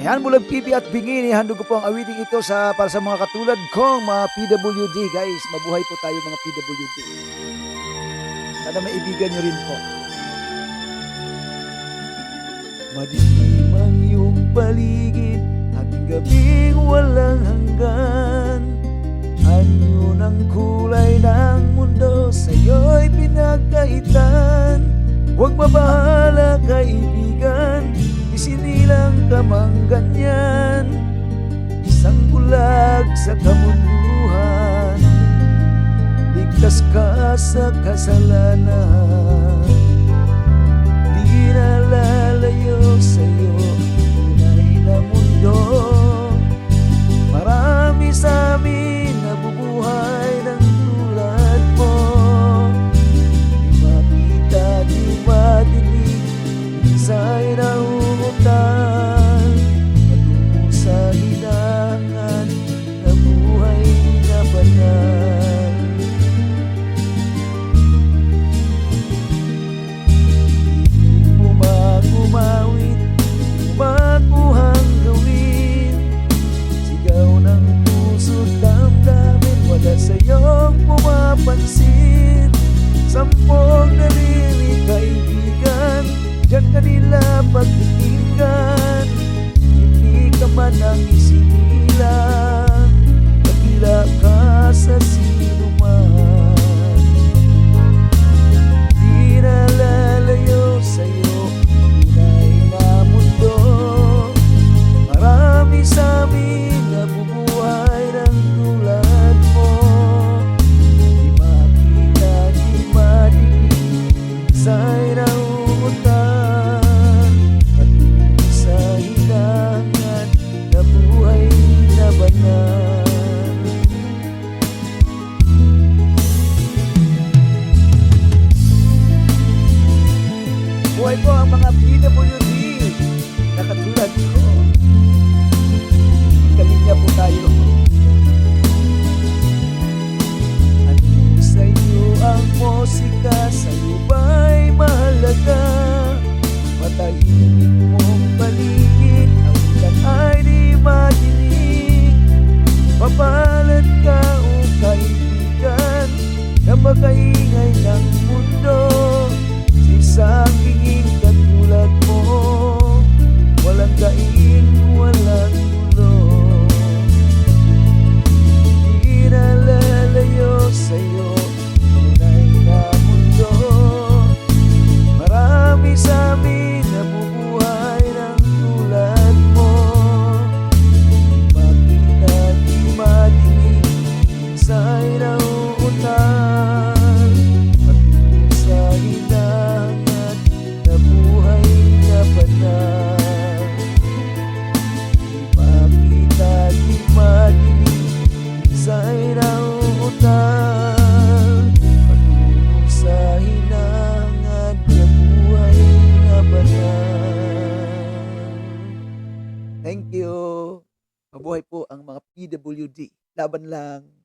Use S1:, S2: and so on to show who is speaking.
S1: Ayan, Bulag TV at Bingi, handog ko po ang awiting ito para sa mga katulad kong mga PWD, guys. Mabuhay po tayo mga PWD. Sana maibigan nyo rin po. Madilim ang iyong paligid, ating gabing walang hanggan. Anyo ng kulay ng mundo, sa'yo'y pinagkaitan. Huwag mabahala kaibigan, isinilang ka mang ganyan. Isang bulag sa kamunduhan, ligtas ka sa kasalanan. Di na lalayo sa'yo tunay na mundo. Marami sa amin nabubuhay ng tulad mo. Di makita, di madinig, minsa'y nauutan. Patungo sa hilangan na buhay na banal. Di mo magumawit, makuhang gawin. Sigaw ng puso't damdamin, wala sa'yong pumapansin. Sampung narinig kaibigan, diyan ka nila pagtitinggan. Hindi ka man ang isinilang, nagila ka sa sinuman. Di na lalayo sa'yo tunay na mundo. Marami sa amin nabubuhay ng tulad mo. Di makita, di madinig, minsa'y nauutan. Patungo sa hilangan na buhay na banal. Buhay po ang mga PWD na katulad ko. Kalinya po tayo. Ano sa iyo ang musika, sa'yo ba'y mahalaga? Matahimik mong paligid, ang ulan ay di madinig. Mapalad ka o kaibigan na makaingay ng mundo. Sa isang binging katulad mo, walang daing, walang gulo. Di na lalayo sa'yo tunay na mundo. Marami sa amin nabubuhay ng tulad mo. Di makita, di madinig, minsa'y nauutan. Patungo sa hilangan na buhay na banal. Di makita, di madinig, minsa'y nauutan. Patungo sa hilangan na buhay na banal. Thank you. Mabuhay po ang mga PWD. Laban lang.